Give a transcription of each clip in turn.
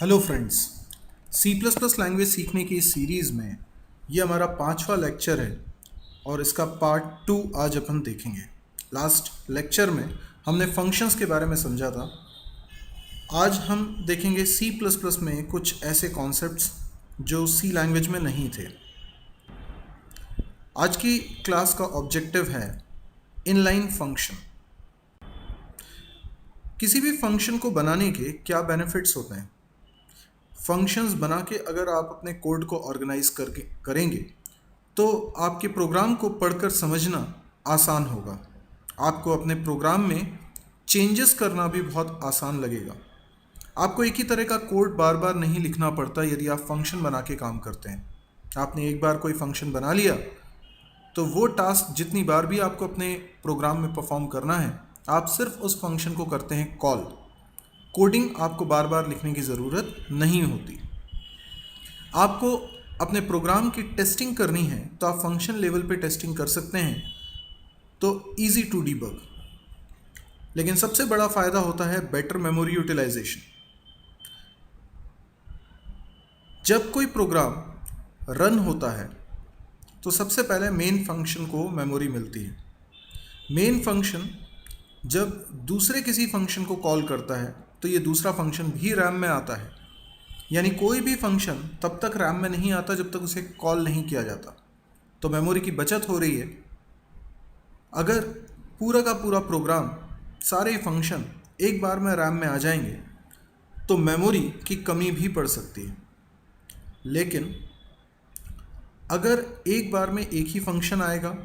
Hello friends, C plus plus language सीखने की इस सीरीज़ में ये हमारा 5वां लेक्चर है और इसका पार्ट 2 आज अपन देखेंगे। लास्ट लेक्चर में हमने फंक्शंस के बारे में समझा था। आज हम देखेंगे सी प्लस प्लस में कुछ ऐसे कॉन्सेप्ट्स जो सी लैंग्वेज में नहीं थे। आज की क्लास का ऑब्जेक्टिव है इनलाइन फंक्शन। किसी भी फंक्शन को बनाने के क्या बेनिफिट्स होते हैं? फंक्शंस बना के अगर आप अपने कोड को ऑर्गेनाइज करके करेंगे तो आपके प्रोग्राम को पढ़कर समझना आसान होगा। आपको अपने प्रोग्राम में चेंजेस करना भी बहुत आसान लगेगा। आपको एक ही तरह का कोड बार बार नहीं लिखना पड़ता यदि आप फंक्शन बना के काम करते हैं। आपने एक बार कोई फंक्शन बना लिया तो वो टास्क जितनी बार भी आपको अपने प्रोग्राम में परफॉर्म करना है, आप सिर्फ उस फंक्शन को करते हैं कॉल। कोडिंग आपको बार बार लिखने की ज़रूरत नहीं होती। आपको अपने प्रोग्राम की टेस्टिंग करनी है तो आप फंक्शन लेवल पे टेस्टिंग कर सकते हैं, तो इजी टू डीबग। लेकिन सबसे बड़ा फ़ायदा होता है बेटर मेमोरी यूटिलाइजेशन। जब कोई प्रोग्राम रन होता है तो सबसे पहले मेन फंक्शन को मेमोरी मिलती है। मेन फंक्शन जब दूसरे किसी फंक्शन को कॉल करता है तो ये दूसरा फंक्शन भी रैम में आता है। यानी कोई भी फंक्शन तब तक रैम में नहीं आता जब तक उसे कॉल नहीं किया जाता। तो मेमोरी की बचत हो रही है। अगर पूरा का पूरा प्रोग्राम, सारे फंक्शन एक बार में रैम में आ जाएंगे तो मेमोरी की कमी भी पड़ सकती है। लेकिन अगर एक बार में एक ही फंक्शन आएगा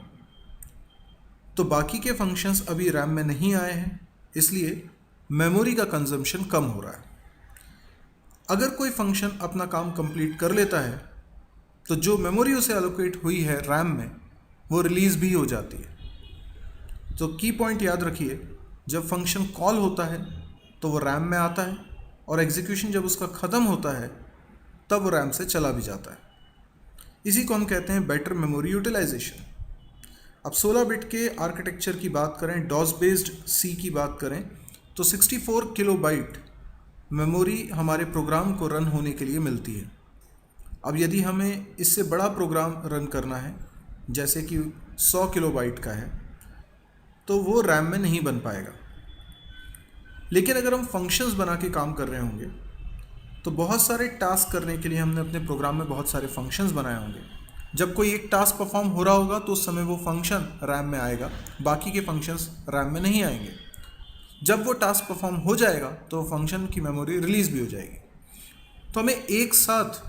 तो बाकी के फंक्शंस अभी रैम में नहीं आए हैं, इसलिए मेमोरी का कंजम्पशन कम हो रहा है। अगर कोई फंक्शन अपना काम कंप्लीट कर लेता है तो जो मेमोरी उसे एलोकेट हुई है रैम में, वो रिलीज़ भी हो जाती है। तो की पॉइंट याद रखिए, जब फंक्शन कॉल होता है तो वो रैम में आता है और एग्जीक्यूशन जब उसका ख़त्म होता है तब वो रैम से चला भी जाता है। इसी को हम कहते हैं बेटर मेमोरी यूटिलाइजेशन। अब 16 बिट के आर्किटेक्चर की बात करें, डॉस बेस्ड सी की बात करें, तो 64 किलोबाइट मेमोरी हमारे प्रोग्राम को रन होने के लिए मिलती है। अब यदि हमें इससे बड़ा प्रोग्राम रन करना है, जैसे कि 100 किलोबाइट का है, तो वो रैम में नहीं बन पाएगा। लेकिन अगर हम फंक्शंस बना के काम कर रहे होंगे तो बहुत सारे टास्क करने के लिए हमने अपने प्रोग्राम में बहुत सारे फंक्शंस बनाए होंगे। जब कोई एक टास्क परफॉर्म हो रहा होगा तो उस समय वो फंक्शन रैम में आएगा, बाकी के फंक्शंस रैम में नहीं आएंगे। जब वो टास्क परफॉर्म हो जाएगा तो फंक्शन की मेमोरी रिलीज़ भी हो जाएगी। तो हमें एक साथ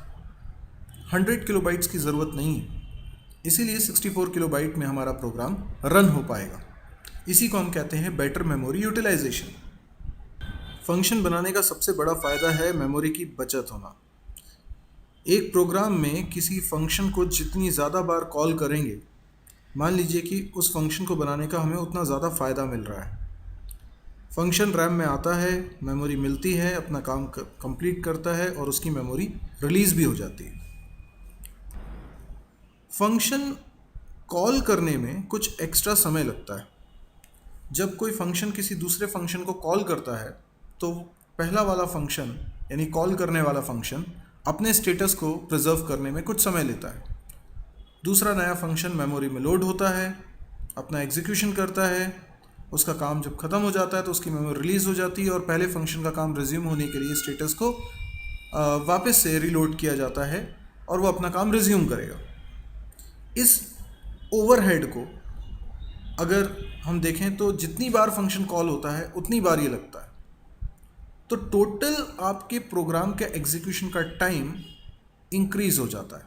100 किलोबाइट्स की ज़रूरत नहीं है, इसीलिए 64 किलोबाइट में हमारा प्रोग्राम रन हो पाएगा। इसी को हम कहते हैं बेटर मेमोरी यूटिलाइजेशन। फंक्शन बनाने का सबसे बड़ा फ़ायदा है मेमोरी की बचत होना। एक प्रोग्राम में किसी फंक्शन को जितनी ज़्यादा बार कॉल करेंगे, मान लीजिए कि उस फंक्शन को बनाने का हमें उतना ज़्यादा फ़ायदा मिल रहा है। फंक्शन रैम में आता है, मेमोरी मिलती है, अपना काम कंप्लीट करता है और उसकी मेमोरी रिलीज़ भी हो जाती है। फंक्शन कॉल करने में कुछ एक्स्ट्रा समय लगता है। जब कोई फंक्शन किसी दूसरे फंक्शन को कॉल करता है तो पहला वाला फंक्शन यानी कॉल करने वाला फंक्शन अपने स्टेटस को प्रिजर्व करने में कुछ समय लेता है। दूसरा नया फंक्शन मेमोरी में लोड होता है, अपना एग्जीक्यूशन करता है, उसका काम जब ख़त्म हो जाता है तो उसकी मेमोरी रिलीज़ हो जाती है और पहले फंक्शन का काम रिज्यूम होने के लिए स्टेटस को वापस से रिलोड किया जाता है और वो अपना काम रिज्यूम करेगा। इस ओवरहेड को अगर हम देखें तो जितनी बार फंक्शन कॉल होता है उतनी बार ये लगता है। तो टोटल आपके प्रोग्राम के एग्जीक्यूशन का टाइम इंक्रीज़ हो जाता है।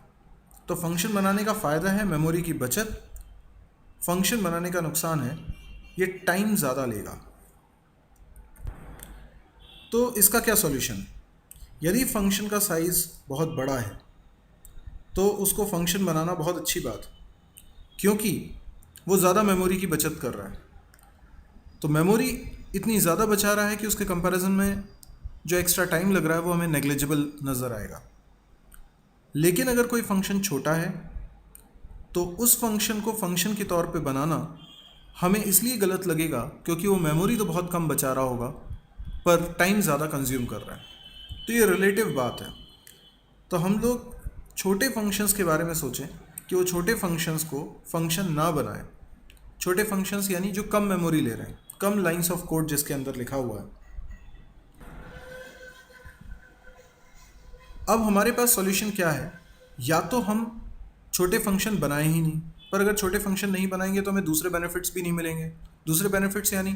तो फंक्शन बनाने का फ़ायदा है मेमोरी की बचत। फंक्शन बनाने का नुकसान है ये टाइम ज़्यादा लेगा। तो इसका क्या सॉल्यूशन? यदि फंक्शन का साइज़ बहुत बड़ा है तो उसको फंक्शन बनाना बहुत अच्छी बात, क्योंकि वो ज़्यादा मेमोरी की बचत कर रहा है। तो मेमोरी इतनी ज़्यादा बचा रहा है कि उसके कंपैरिजन में जो एक्स्ट्रा टाइम लग रहा है वो हमें नेग्लिजिबल नज़र आएगा। लेकिन अगर कोई फंक्शन छोटा है तो उस फंक्शन को फंक्शन के तौर पे बनाना हमें इसलिए गलत लगेगा क्योंकि वो मेमोरी तो बहुत कम बचा रहा होगा पर टाइम ज़्यादा कंज्यूम कर रहा है। तो ये रिलेटिव बात है। तो हम लोग छोटे फंक्शंस के बारे में सोचें कि वो छोटे फंक्शंस को फंक्शन ना बनाएं। छोटे फंक्शंस यानी जो कम मेमोरी ले रहे हैं, कम लाइंस ऑफ कोड जिसके अंदर लिखा हुआ है। अब हमारे पास सॉल्यूशन क्या है? या तो हम छोटे फंक्शन बनाए ही नहीं, पर अगर छोटे फंक्शन नहीं बनाएंगे तो हमें दूसरे बेनिफिट्स भी नहीं मिलेंगे। दूसरे बेनिफिट्स यानी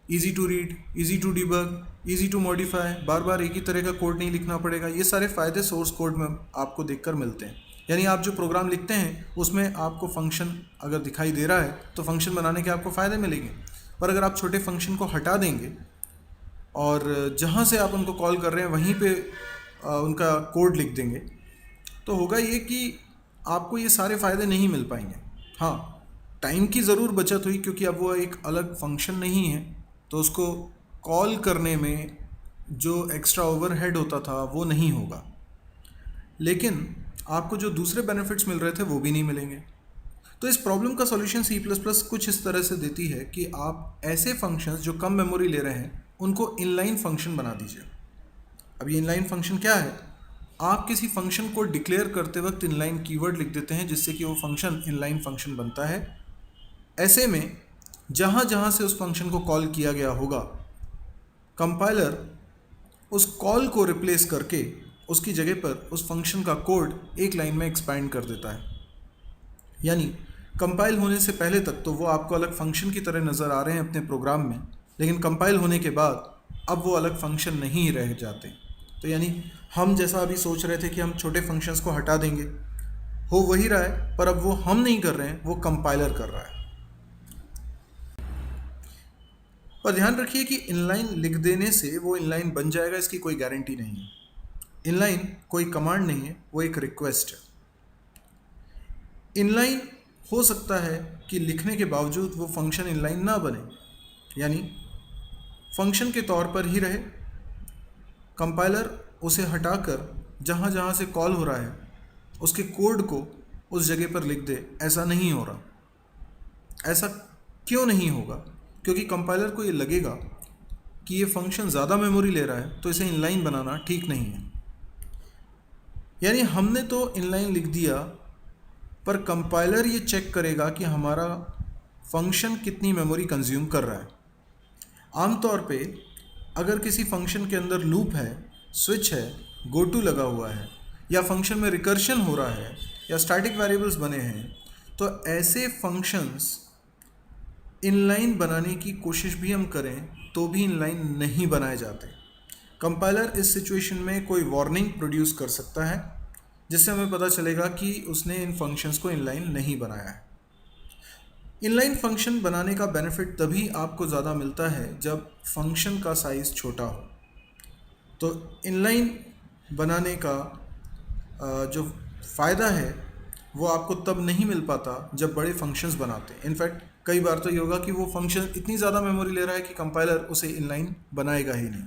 easy to read, easy to debug, easy to modify, बार बार एक ही तरह का कोड नहीं लिखना पड़ेगा। ये सारे फ़ायदे सोर्स कोड में आपको देखकर मिलते हैं। यानी आप जो प्रोग्राम लिखते हैं उसमें आपको फंक्शन अगर दिखाई दे रहा है तो फंक्शन बनाने के आपको फ़ायदे मिलेंगे। पर अगर आप छोटे फंक्शन को हटा देंगे और जहाँ से आप उनको कॉल कर रहे हैं वहीं पे उनका कोड लिख देंगे, तो होगा ये कि आपको ये सारे फ़ायदे नहीं मिल पाएंगे। हाँ, टाइम की ज़रूर बचत हुई क्योंकि अब वो एक अलग फंक्शन नहीं है, तो उसको कॉल करने में जो एक्स्ट्रा ओवरहेड होता था वो नहीं होगा। लेकिन आपको जो दूसरे बेनिफिट्स मिल रहे थे वो भी नहीं मिलेंगे। तो इस प्रॉब्लम का सॉल्यूशन C++ कुछ इस तरह से देती है कि आप ऐसे फंक्शंस जो कम मेमोरी ले रहे हैं उनको इनलाइन फंक्शन बना दीजिए। अब ये इनलाइन फंक्शन क्या है? आप किसी फंक्शन को डिक्लेयर करते वक्त इनलाइन कीवर्ड लिख देते हैं जिससे कि वो फंक्शन इनलाइन फंक्शन बनता है। ऐसे में जहाँ जहाँ से उस फंक्शन को कॉल किया गया होगा, कंपाइलर उस कॉल को रिप्लेस करके उसकी जगह पर उस फंक्शन का कोड एक लाइन में एक्सपैंड कर देता है। यानी कंपाइल होने से पहले तक तो वो आपको अलग फंक्शन की तरह नज़र आ रहे हैं अपने प्रोग्राम में, लेकिन कंपाइल होने के बाद अब वो अलग फंक्शन नहीं रह जाते। तो यानी हम जैसा अभी सोच रहे थे कि हम छोटे फंक्शंस को हटा देंगे, हो वही रहा है, पर अब वो हम नहीं कर रहे हैं, वो कंपाइलर कर रहा है। पर ध्यान रखिए कि इनलाइन लिख देने से वो इनलाइन बन जाएगा इसकी कोई गारंटी नहीं है। इनलाइन कोई कमांड नहीं है, वो एक रिक्वेस्ट है। इनलाइन हो सकता है कि लिखने के बावजूद वो फंक्शन इनलाइन ना बने, यानी फंक्शन के तौर पर ही रहे। कंपाइलर उसे हटाकर जहाँ जहाँ से कॉल हो रहा है उसके कोड को उस जगह पर लिख दे, ऐसा नहीं हो रहा। ऐसा क्यों नहीं होगा? क्योंकि कंपाइलर को ये लगेगा कि ये फंक्शन ज़्यादा मेमोरी ले रहा है, तो इसे इनलाइन बनाना ठीक नहीं है। यानी हमने तो इनलाइन लिख दिया, पर कंपाइलर ये चेक करेगा कि हमारा फंक्शन कितनी मेमोरी कंज्यूम कर रहा है। आमतौर पे अगर किसी फंक्शन के अंदर लूप है, स्विच है, गो टू लगा हुआ है, या फंक्शन में रिकर्शन हो रहा है, या स्टैटिक वेरिएबल्स बने हैं, तो ऐसे फंक्शंस इनलाइन बनाने की कोशिश भी हम करें तो भी इनलाइन नहीं बनाए जाते। कंपाइलर इस सिचुएशन में कोई वार्निंग प्रोड्यूस कर सकता है जिससे हमें पता चलेगा कि उसने इन फंक्शंस को इनलाइन नहीं बनाया है। इनलाइन फंक्शन बनाने का बेनिफिट तभी आपको ज़्यादा मिलता है जब फंक्शन का साइज़ छोटा हो। तो इनलाइन बनाने का जो फ़ायदा है वो आपको तब नहीं मिल पाता जब बड़े फंक्शंस बनाते हैं। इनफैक्ट कई बार तो ये होगा कि वो फंक्शन इतनी ज़्यादा मेमोरी ले रहा है कि कंपाइलर उसे इनलाइन बनाएगा ही नहीं।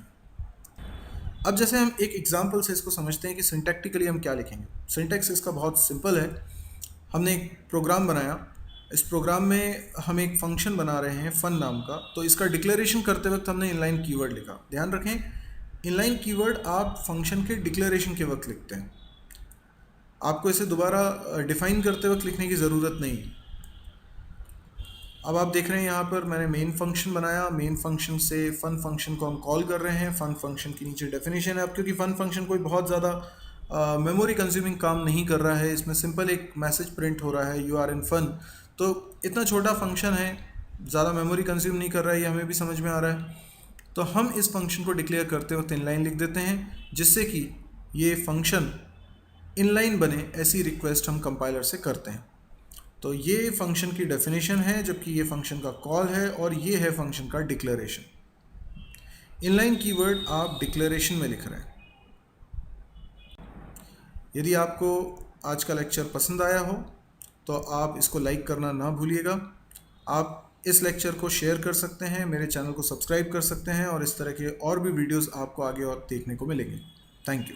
अब जैसे हम एक एग्जांपल से इसको समझते हैं कि सिंटैक्टिकली हम क्या लिखेंगे। सिंटैक्स इसका बहुत सिंपल है। हमने एक प्रोग्राम बनाया, इस प्रोग्राम में हम एक फंक्शन बना रहे हैं फन नाम का, तो इसका डिक्लेरेशन करते वक्त हमने इनलाइन कीवर्ड लिखा। ध्यान रखें, इनलाइन कीवर्ड आप फंक्शन के डिक्लेरेशन के वक्त लिखते हैं, आपको इसे दोबारा डिफाइन करते वक्त लिखने की ज़रूरत नहीं। अब आप देख रहे हैं यहाँ पर मैंने मेन फंक्शन बनाया, मेन फंक्शन से फन फंक्शन को हम कॉल कर रहे हैं। फन फंक्शन के नीचे डेफिनेशन है। अब क्योंकि फन फंक्शन कोई बहुत ज़्यादा मेमोरी कंज्यूमिंग काम नहीं कर रहा है, इसमें सिंपल एक मैसेज प्रिंट हो रहा है, यू आर इन फन। तो इतना छोटा फंक्शन है, ज़्यादा मेमोरी कंज्यूम नहीं कर रहा है, ये हमें भी समझ में आ रहा है। तो हम इस फंक्शन को डिक्लेयर करते वक्त इनलाइन लिख देते हैं जिससे कि ये फंक्शन इनलाइन बने, ऐसी रिक्वेस्ट हम कंपाइलर से करते हैं। तो ये फंक्शन की डेफिनेशन है, जबकि ये फंक्शन का कॉल है, और ये है फंक्शन का डिक्लेरेशन। इनलाइन कीवर्ड आप डिक्लेरेशन में लिख रहे हैं। यदि आपको आज का लेक्चर पसंद आया हो तो आप इसको लाइक करना ना भूलिएगा। आप इस लेक्चर को शेयर कर सकते हैं, मेरे चैनल को सब्सक्राइब कर सकते हैं, और इस तरह के और भी वीडियोस आपको आगे और देखने को मिलेंगे। Thank you.